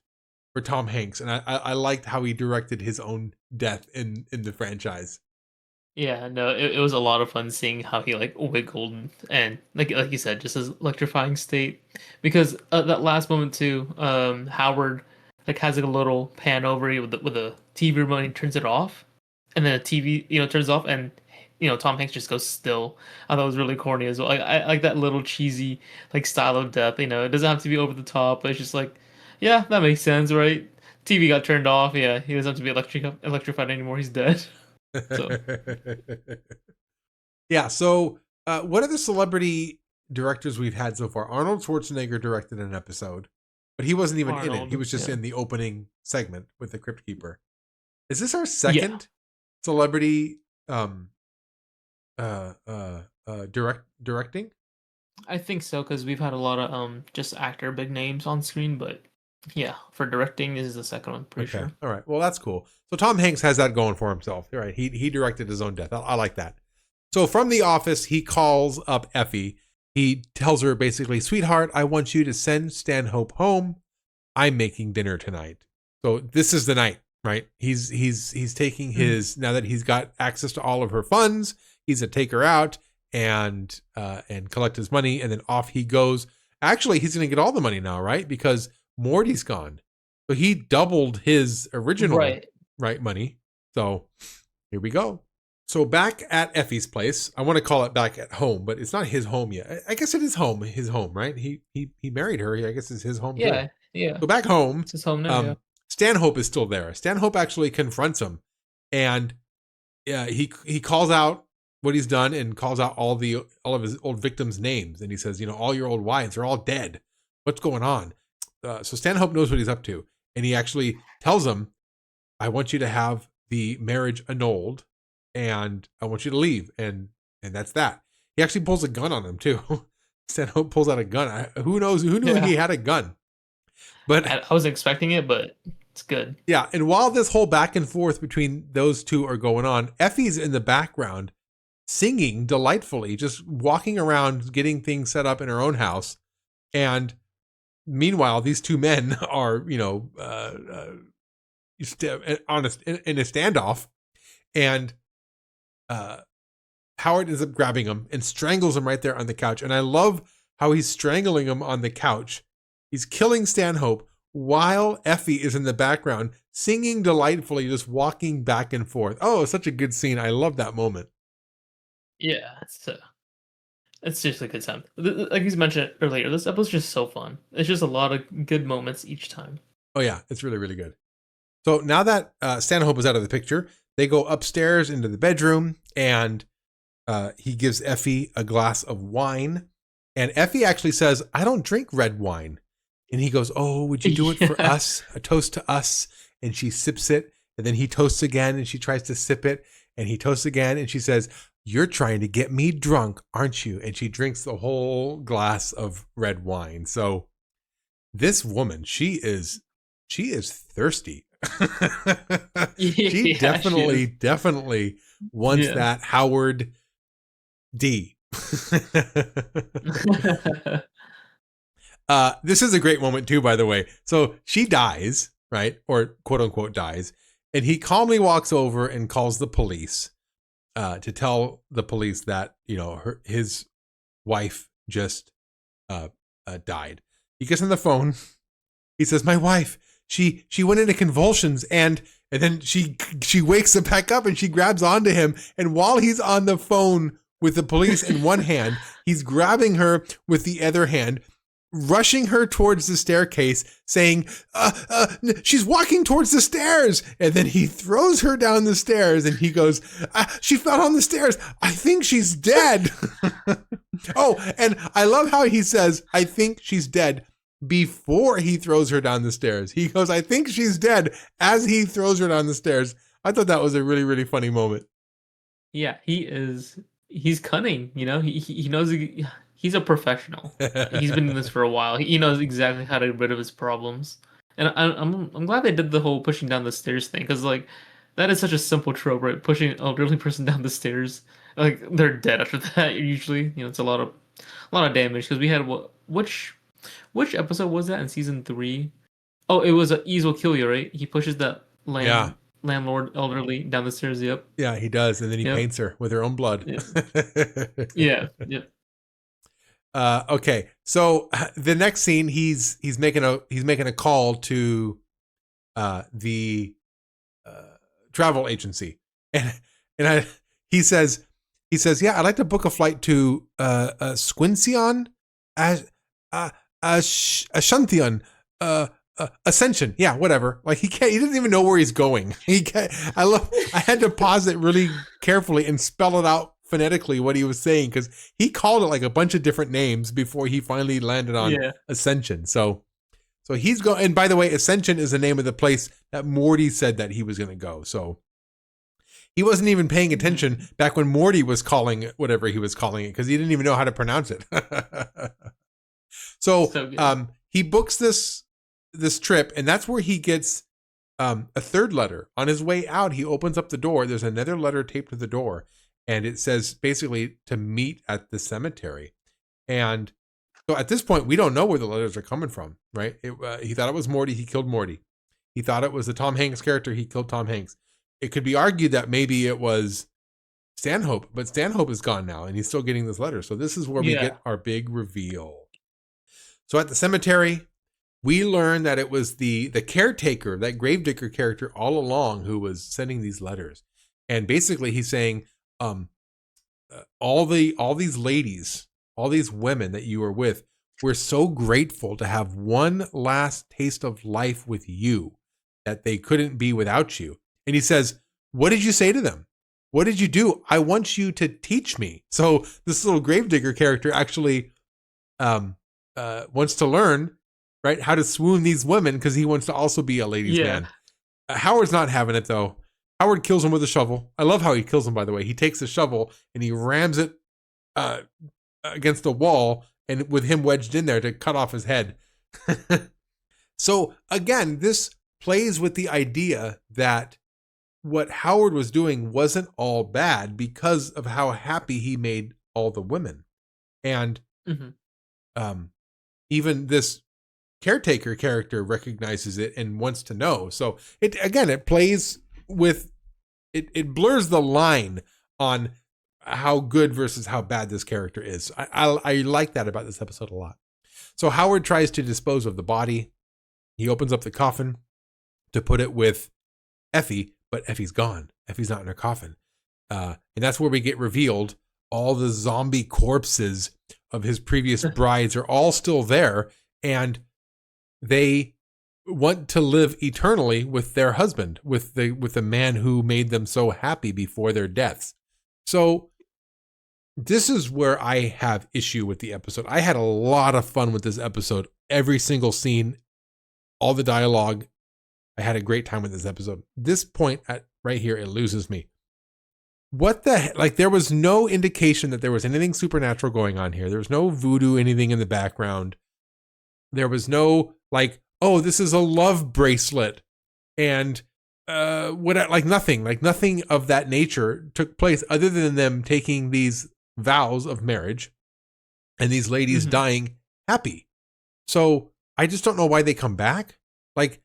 for Tom Hanks, and I liked how he directed his own death in the franchise. Yeah, no, it was a lot of fun seeing how he like wiggled and like you said, just his electrifying state. Because that last moment too, Howard like has like a little pan over with the TV remote, and he turns it off, and then the TV turns off, and Tom Hanks just goes still. I thought it was really corny as well. Like, I like that little cheesy like style of death. It doesn't have to be over the top, but it's just like, yeah, that makes sense, right? TV got turned off. Yeah, he doesn't have to be electrified anymore. He's dead. So. Yeah. So, what are the celebrity directors we've had so far? Arnold Schwarzenegger directed an episode, but he wasn't even in it. He was just in the opening segment with the Crypt Keeper. Is this our second celebrity directing? I think so, because we've had a lot of just actor big names on screen, but yeah, for directing, this is the second one, pretty sure. All right. Well, that's cool. So Tom Hanks has that going for himself. All right. He directed his own death. I like that. So from the office, he calls up Effie. He tells her basically, sweetheart, I want you to send Stanhope home. I'm making dinner tonight. So this is the night, right? He's taking his, now that he's got access to all of her funds, he's going to take her out and collect his money. And then off he goes. Actually, he's going to get all the money now, right? Because Morty's gone. So he doubled his original money. So here we go. So back at Effie's place, I want to call it back at home, but it's not his home yet. I guess it is his home, right? He married her. I guess it's his home. Yeah, too. Yeah. So back home, it's his home now. Yeah. Stanhope is still there. Stanhope actually confronts him, and he calls out what he's done and calls out all of his old victims' names, and he says, all your old wives are all dead. What's going on? So Stanhope knows what he's up to, and he actually tells him, I want you to have the marriage annulled, and I want you to leave, and that's that. He actually pulls a gun on him too. Stanhope pulls out a gun. Who knew he had a gun? But I wasn't expecting it, but it's good. Yeah, and while this whole back and forth between those two are going on, Effie's in the background singing delightfully, just walking around, getting things set up in her own house, and meanwhile, these two men are, in a standoff, and Howard ends up grabbing him and strangles him right there on the couch. And I love how he's strangling him on the couch. He's killing Stanhope while Effie is in the background singing delightfully, just walking back and forth. Oh, such a good scene. I love that moment. Yeah, it's just a good time. Like you mentioned earlier, this episode's just so fun. It's just a lot of good moments each time. Oh yeah, it's really, really good. So now that Stanhope is out of the picture, they go upstairs into the bedroom, and he gives Effie a glass of wine. And Effie actually says, I don't drink red wine. And he goes, oh, would you do it for us? A toast to us. And she sips it. And then he toasts again, and she tries to sip it. And he toasts again, and she says, you're trying to get me drunk, aren't you? And she drinks the whole glass of red wine. So this woman, she is thirsty. She Yeah, definitely wants Yeah. that Howard D. This is a great moment too, by the way. So she dies, right? Or quote unquote dies. And he calmly walks over and calls the police to tell the police that, his wife just died. He gets on the phone. He says, "My wife, she went into convulsions and then she wakes up back up and she grabs onto him. And while he's on the phone with the police in one hand, he's grabbing her with the other hand, rushing her towards the staircase, saying, she's walking towards the stairs." And then he throws her down the stairs and he goes, "She fell on the stairs. I think she's dead." Oh, and I love how he says, "I think she's dead," before he throws her down the stairs. He goes, "I think she's dead," as he throws her down the stairs. I thought that was a really, really funny moment. Yeah, he's cunning, he knows he's a professional. He's been in this for a while. He knows exactly how to get rid of his problems. And I'm glad they did the whole pushing down the stairs thing, because like that is such a simple trope, right? Pushing an elderly person down the stairs, like they're dead after that. Usually, it's a lot of damage. Because we had which episode was that in season 3? Oh, it was Ease Will Kill You, right? He pushes that landlord elderly down the stairs. Yep. Yeah, he does, and then he paints her with her own blood. Yeah. Yeah. Okay, so the next scene, he's making a call to the travel agency, and he says, "Yeah, I'd like to book a flight to Squinción, Ashantion, Ascension." Yeah, whatever. Like he doesn't even know where he's going. I had to pause it really carefully and spell it out phonetically what he was saying, because he called it like a bunch of different names before he finally landed on Ascension. So he's going. And by the way, Ascension is the name of the place that Morty said that he was going to go. So he wasn't even paying attention back when Morty was calling it whatever he was calling it, because he didn't even know how to pronounce it. So he books this trip, and that's where he gets a third letter. On his way out, he opens up the door. There's another letter taped to the door, and it says basically to meet at the cemetery. And so at this point, we don't know where the letters are coming from, right? He thought it was Morty. He killed Morty. He thought it was the Tom Hanks character. He killed Tom Hanks. It could be argued that maybe it was Stanhope, but Stanhope is gone now, and he's still getting this letter. So this is where we get our big reveal. So at the cemetery, we learn that it was the caretaker, that gravedigger character all along, who was sending these letters. And basically he's saying, all these ladies, all these women that you were with, we're so grateful to have one last taste of life with you, that they couldn't be without you. And he says, "What did you say to them? What did you do? I want you to teach me." So this little gravedigger character actually wants to learn, right, how to swoon these women, because he wants to also be a ladies' man. Howard's not having it, though. Howard kills him with a shovel. I love how he kills him, by the way. He takes the shovel and he rams it against the wall, and with him wedged in there to cut off his head. So again, this plays with the idea that what Howard was doing wasn't all bad, because of how happy he made all the women. And even this caretaker character recognizes it and wants to know. So it plays with it blurs the line on how good versus how bad this character is. I like that about this episode a lot. So Howard tries to dispose of the body. He opens up the coffin to put it with Effie, but Effie's gone. Effie's not in her coffin. And that's where we get revealed all the zombie corpses of his previous brides are all still there, and they want to live eternally with their husband, with the man who made them so happy before their deaths. So this is where I have issue with the episode. I had a lot of fun with this episode. Every single scene, all the dialogue. I had a great time with this episode. This point right here, it loses me. What the heck? Like, there was no indication that there was anything supernatural going on here. There was no voodoo, anything in the background. There was no like, oh, this is a love bracelet, and nothing of that nature took place other than them taking these vows of marriage and these ladies dying happy. So I just don't know why they come back. Like,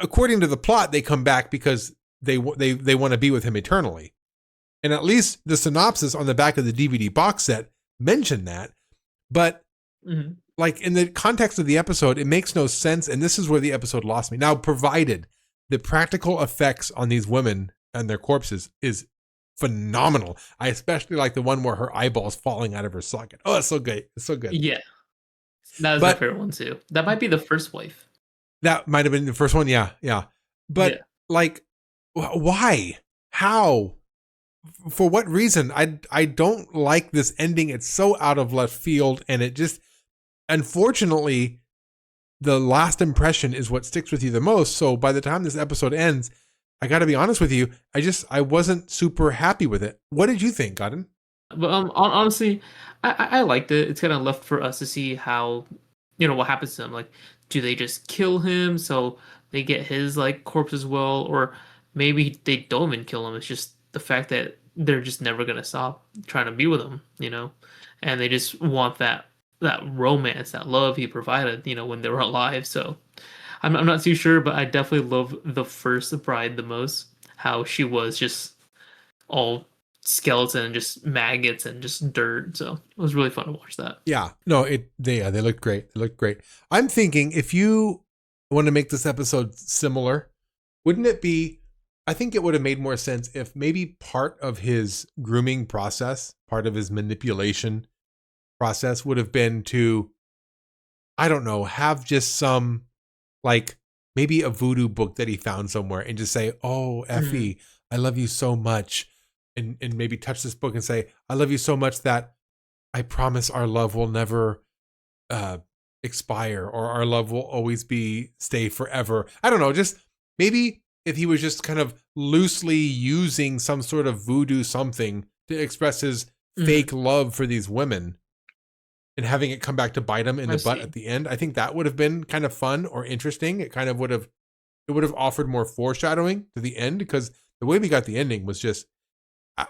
according to the plot, they come back because they want to be with him eternally. And at least the synopsis on the back of the DVD box set mentioned that. But like, in the context of the episode, it makes no sense. And this is where the episode lost me. Now, provided the practical effects on these women and their corpses is phenomenal. I especially like the one where her eyeballs falling out of her socket. Oh, it's so good. It's so good. Yeah. That was my favorite one too. That might be the first wife. That might have been the first one. Yeah. Yeah. But like, why? How? For what reason? I don't like this ending. It's so out of left field, and it just, unfortunately, the last impression is what sticks with you the most. So by the time this episode ends, I got to be honest with you, I wasn't super happy with it. What did you think, Godden? But honestly, I liked it. It's kind of left for us to see how, what happens to him. Like, do they just kill him so they get his like corpse as well, or maybe they don't even kill him? It's just the fact that they're just never gonna stop trying to be with him, and they just want that romance, that love he provided, when they were alive. So I'm not too sure, but I definitely love the first bride the most. How she was just all skeleton and just maggots and just dirt. So it was really fun to watch that. Yeah, no, they looked great. They looked great. I'm thinking, if you want to make this episode similar, wouldn't it be? I think it would have made more sense if maybe part of his grooming process, part of his manipulation process, would have been to, I don't know, have just some, like, maybe a voodoo book that he found somewhere and just say, oh, Effie, I love you so much. And maybe touch this book and say, I love you so much that I promise our love will never expire, or our love will always stay forever. I don't know. Just maybe if he was just kind of loosely using some sort of voodoo something to express his fake love for these women, and having it come back to bite him in the butt at the end, I think that would have been kind of fun or interesting. It kind of would have offered more foreshadowing to the end, because the way we got the ending was just,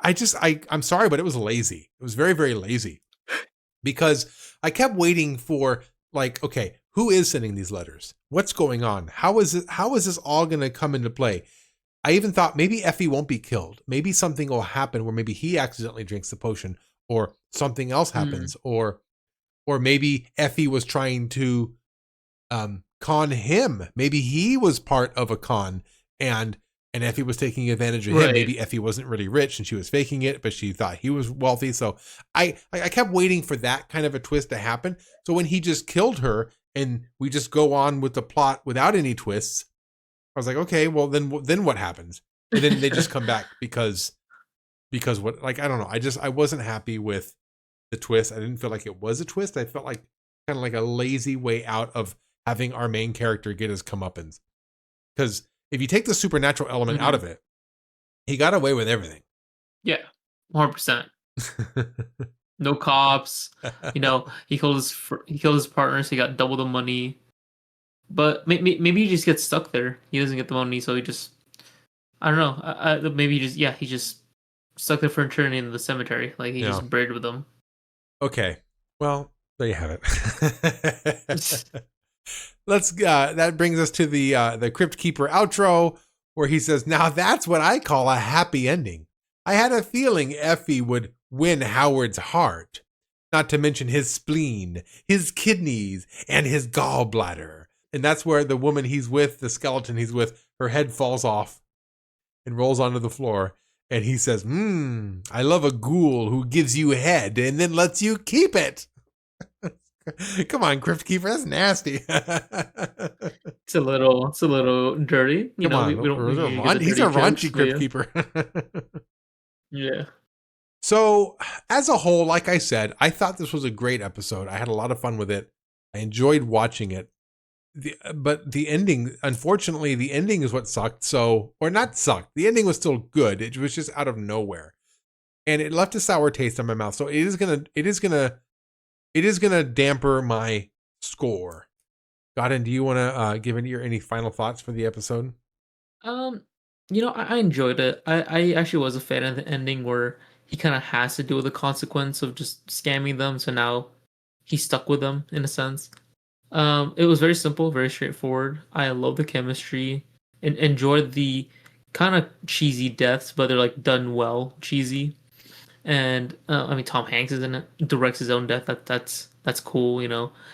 I'm sorry, but it was lazy. It was very, very lazy, because I kept waiting for, like, okay, who is sending these letters? What's going on? How is this all going to come into play? I even thought maybe Effie won't be killed. Maybe something will happen where maybe he accidentally drinks the potion, or something else happens, or maybe Effie was trying to con him. Maybe he was part of a con, and Effie was taking advantage of him. Maybe Effie wasn't really rich and she was faking it, but she thought he was wealthy. So I kept waiting for that kind of a twist to happen. So when he just killed her and we just go on with the plot without any twists, I was like, okay, well then what happens? And then they just come back because what, like, I don't know. I wasn't happy with the twist. I didn't feel like it was a twist. I felt like kind of like a lazy way out of having our main character get his comeuppance. Because if you take the supernatural element out of it, he got away with everything. Yeah, 100%. No cops. He killed his partner, so he got double the money. But maybe he just gets stuck there. He doesn't get the money, so he just, I don't know. Maybe he just stuck there for eternity in the cemetery. Like, he just buried with them. Okay, well, there you have it. Let's. That brings us to the Crypt Keeper outro, where he says, "Now that's what I call a happy ending. I had a feeling Effie would win Howard's heart, not to mention his spleen, his kidneys, and his gallbladder." And that's where the woman he's with, the skeleton he's with, her head falls off and rolls onto the floor. And he says, I love a ghoul who gives you head and then lets you keep it. Come on, Crypt Keeper, that's nasty. It's a little dirty. He's a raunchy Crypt Keeper. Yeah. So, as a whole, like I said, I thought this was a great episode. I had a lot of fun with it. I enjoyed watching it. But the ending, unfortunately, the ending is what sucked. Or not sucked. The ending was still good. It was just out of nowhere, and it left a sour taste in my mouth. So it is gonna damper my score. Godden, do you want to give any final thoughts for the episode? I enjoyed it. I actually was a fan of the ending where he kind of has to deal with the consequence of just scamming them. So now he's stuck with them in a sense. It was very simple, very straightforward. I love the chemistry and enjoyed the kind of cheesy deaths, but they're like done well, cheesy. And I mean, Tom Hanks is in it, directs his own death. That's cool.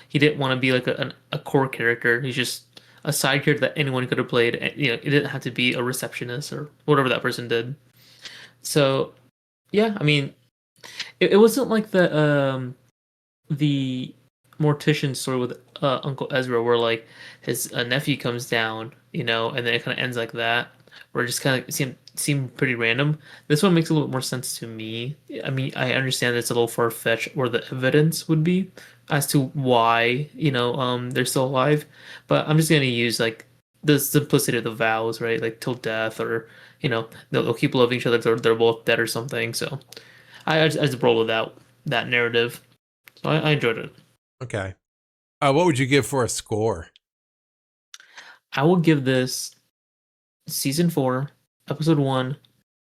He didn't want to be like a core character. He's just a side character that anyone could have played. It didn't have to be a receptionist or whatever that person did. So, yeah, I mean, it wasn't like the mortician story with Uncle Ezra, where like his nephew comes down, and then it kind of ends like that, where it just kind of seemed pretty random. This one makes a little bit more sense to me. I mean, I understand that it's a little far fetched where the evidence would be as to why they're still alive, but I'm just gonna use like the simplicity of the vows, right? Like till death, or they'll keep loving each other till they're both dead or something. So I just roll with that narrative. So I enjoyed it. Okay. What would you give for a score? I will give this season 4, episode 1,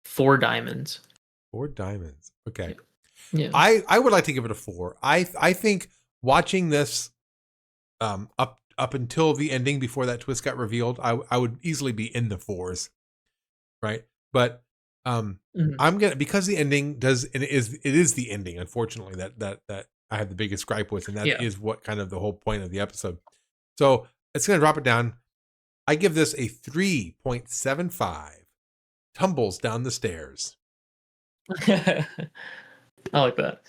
4 diamonds. 4 diamonds. Okay. Yeah. I would like to give it a 4. I think watching this up until the ending, before that twist got revealed, I would easily be in the 4s. Right? But I'm gonna, because the ending it is the ending, unfortunately, that I have the biggest gripe with, and that is what kind of the whole point of the episode. So it's gonna drop it down. I give this a 3.75 tumbles down the stairs. I like that.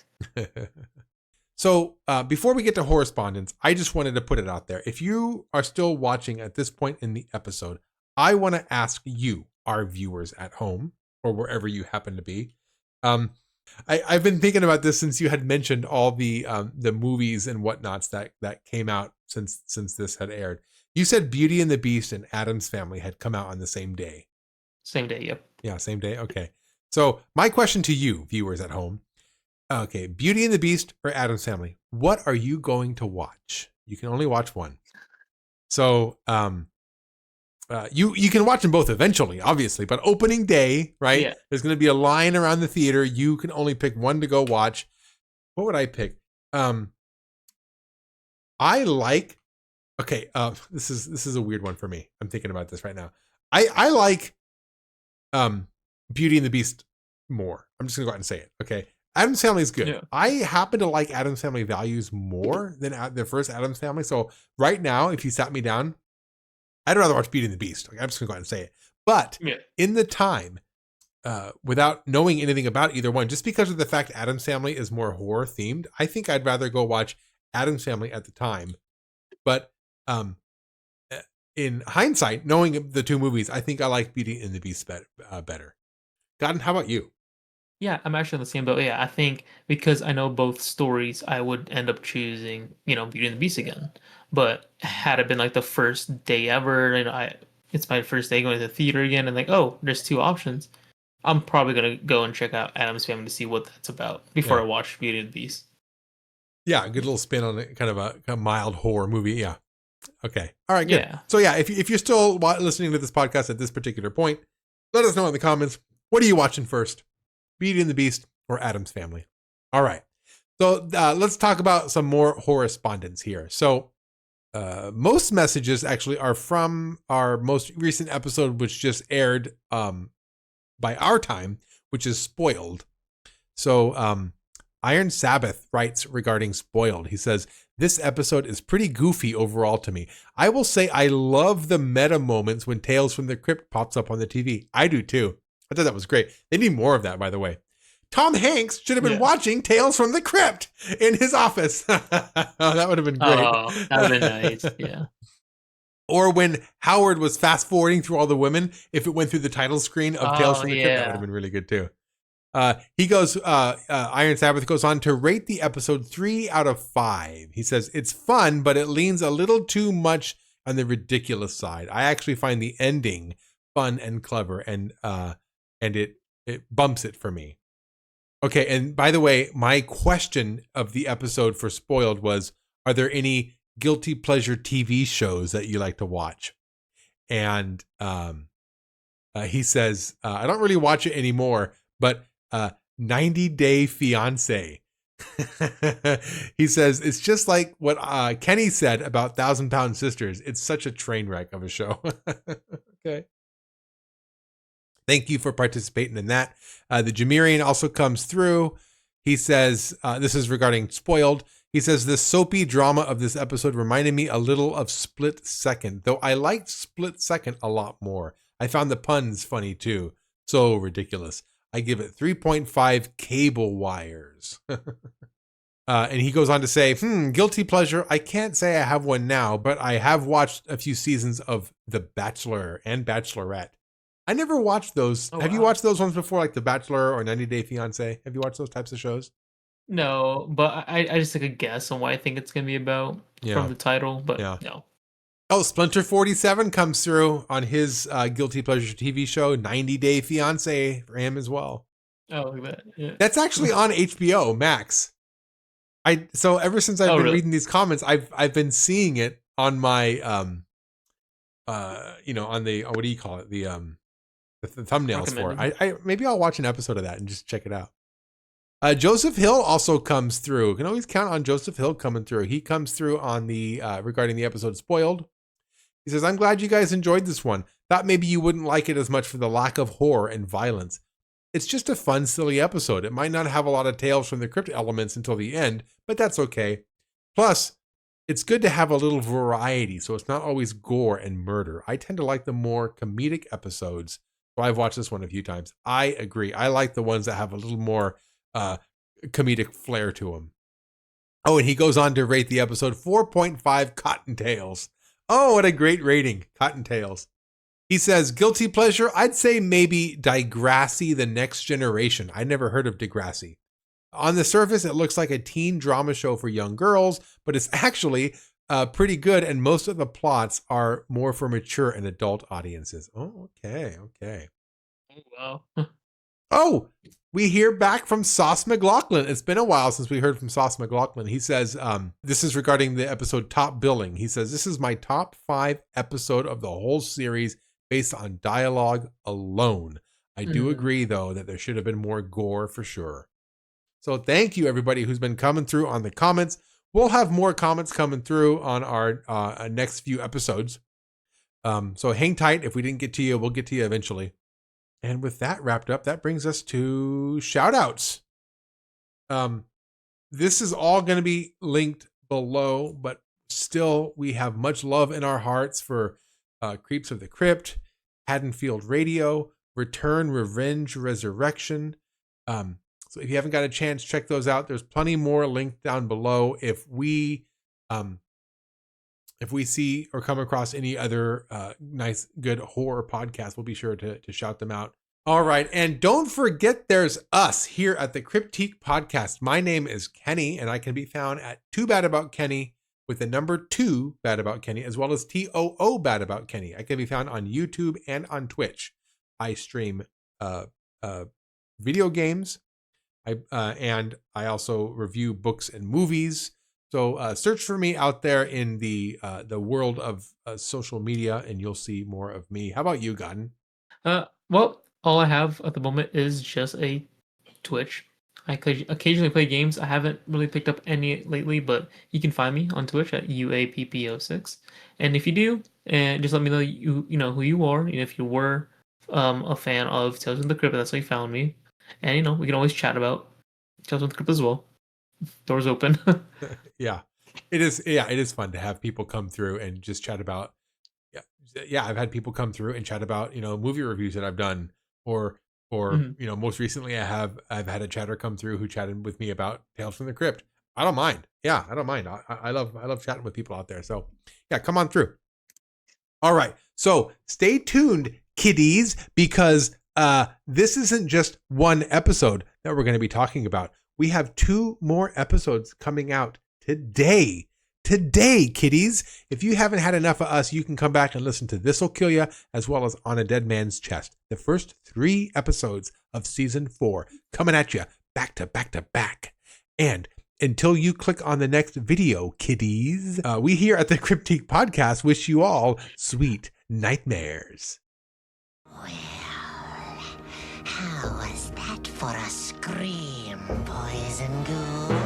So before we get to Horrorspondence, I just wanted to put it out there. If you are still watching at this point in the episode, I want to ask you, our viewers at home or wherever you happen to be. I've been thinking about this since you had mentioned all the movies and whatnots that came out since this had aired. You said Beauty and the Beast and Addams Family had come out on the same day. Same day, yep. Yeah, same day. Okay. So my question to you, viewers at home. Okay, Beauty and the Beast or Addams Family, what are you going to watch? You can only watch one. So you can watch them both eventually, obviously, but opening day, right? Yeah. There's going to be a line around the theater. You can only pick one to go watch. What would I pick? I like. Okay, this is a weird one for me. I'm thinking about this right now. I like Beauty and the Beast more. I'm just gonna go out and say it. Okay, Addams Family is good. Yeah. I happen to like Addams Family Values more than the first Addams Family. So right now, if you sat me down, I'd rather watch Beauty and the Beast. I'm just gonna go out and say it. But in the time, without knowing anything about either one, just because of the fact Addams Family is more horror themed, I think I'd rather go watch Addams Family at the time. But in hindsight, knowing the two movies, I think I like Beauty and the Beast better. Godden, how about you? Yeah, I'm actually in the same boat. Yeah, I think because I know both stories, I would end up choosing, Beauty and the Beast again. But had it been like the first day ever, it's my first day going to the theater again, and like, oh, there's 2 options. I'm probably gonna go and check out Addams Family to see what that's about before I watch Beauty and the Beast. Yeah, a good little spin on it, kind of a mild horror movie. Yeah. Okay. All right, good. Yeah. So yeah, if you're still listening to this podcast at this particular point, let us know in the comments. What are you watching first? Beauty and the Beast or Addams Family? All right. So let's talk about some more Horrorspondence here. So most messages actually are from our most recent episode, which just aired by our time, which is Spoiled. So Iron Sabbath writes regarding Spoiled. He says, this episode is pretty goofy overall to me. I will say I love the meta moments when Tales from the Crypt pops up on the TV. I do too. I thought that was great. They need more of that, by the way. Tom Hanks should have been watching Tales from the Crypt in his office. That would have been great. Oh, that would have been nice. Yeah. Or when Howard was fast forwarding through all the women, if it went through the title screen of Tales from the Crypt, that would have been really good too. He goes, Iron Sabbath goes on to rate the episode 3 out of 5. He says, it's fun, but it leans a little too much on the ridiculous side. I actually find the ending fun and clever, and it bumps it for me. Okay, and by the way, my question of the episode for Spoiled was, are there any guilty pleasure TV shows that you like to watch. And he says, I don't really watch it anymore, but 90 Day Fiancé. He says, it's just like what Kenny said about 1,000 Pound Sisters. It's such a train wreck of a show. Okay. Thank you for participating in that. The Jamirian also comes through. He says, this is regarding Spoiled. He says, the soapy drama of this episode reminded me a little of Split Second, though I liked Split Second a lot more. I found the puns funny too. So ridiculous. I give it 3.5 cable wires. And he goes on to say, guilty pleasure. I can't say I have one now, but I have watched a few seasons of The Bachelor and Bachelorette. I never watched those. Have you watched those ones before, like The Bachelor or 90 Day Fiancé? Have you watched those types of shows? No, but I just took a guess on what I think it's going to be about from the title, but no. Oh, Splinter 47 comes through on his guilty pleasure TV show, 90 Day Fiancé, for him as well. Oh, look at that. Yeah. That's actually on HBO Max. So ever since I've been reading these comments, I've been seeing it on my on the what do you call it, the thumbnails for it. I maybe I'll watch an episode of that and just check it out. Joseph Hill also comes through. You can always count on Joseph Hill coming through. He comes through on the regarding the episode Spoiled. He says, I'm glad you guys enjoyed this one. Thought maybe you wouldn't like it as much for the lack of horror and violence. It's just a fun, silly episode. It might not have a lot of Tales from the Crypt elements until the end, but that's okay. Plus, it's good to have a little variety, so it's not always gore and murder. I tend to like the more comedic episodes, so I've watched this one a few times. I agree. I like the ones that have a little more comedic flair to them. Oh, and he goes on to rate the episode 4.5 Cottontails. Oh, what a great rating, Cottontails. He says, guilty pleasure, I'd say maybe Degrassi The Next Generation. I never heard of Degrassi. On the surface, it looks like a teen drama show for young girls, but it's actually pretty good, and most of the plots are more for mature and adult audiences. Oh, okay. Oh, wow. Oh, we hear back from Sauce McLaughlin. It's been a while since we heard from Sauce McLaughlin. He says, this is regarding the episode Top Billing. He says, this is my top 5 episode of the whole series based on dialogue alone. I do agree, though, that there should have been more gore for sure. So thank you, everybody who's been coming through on the comments. We'll have more comments coming through on our next few episodes. So hang tight. If we didn't get to you, we'll get to you eventually. And with that wrapped up, that brings us to shoutouts. This is all going to be linked below, but still we have much love in our hearts for Creeps of the Crypt, Haddonfield Radio, Return, Revenge, Resurrection. So if you haven't got a chance, check those out. There's plenty more linked down below. If we see or come across any other nice, good horror podcasts, we'll be sure to shout them out. All right. And don't forget, there's us here at the Cryptique Podcast. My name is Kenny, and I can be found at 2 Bad About Kenny with the number 2 Bad About Kenny, as well as TOO Bad About Kenny. I can be found on YouTube and on Twitch. I stream video games. And I also review books and movies. So search for me out there in the world of social media, and you'll see more of me. How about you, Godden? Well, all I have at the moment is just a Twitch. I occasionally play games. I haven't really picked up any lately, but you can find me on Twitch at UAPPO6. And if you do, just let me know you know who you are. And if you were a fan of Tales from the Crypt, that's how you found me. And we can always chat about Tales from the Crypt as well. Doors open. Yeah, it is. Yeah, it is fun to have people come through and just chat about. Yeah. I've had people come through and chat about movie reviews that I've done, or most recently I've had a chatter come through who chatted with me about Tales from the Crypt. I don't mind. Yeah, I don't mind. I love chatting with people out there. So yeah, come on through. All right, so stay tuned, kiddies, because this isn't just one episode that we're going to be talking about. We have 2 more episodes coming out today. Today, kiddies. If you haven't had enough of us, you can come back and listen to This'll Kill Ya, as well as On a Dead Man's Chest. The first 3 episodes of season 4 coming at you back to back to back. And until you click on the next video, kiddies, we here at the Cryptique Podcast wish you all sweet nightmares. Well, how was that for a scream, boys and ghouls?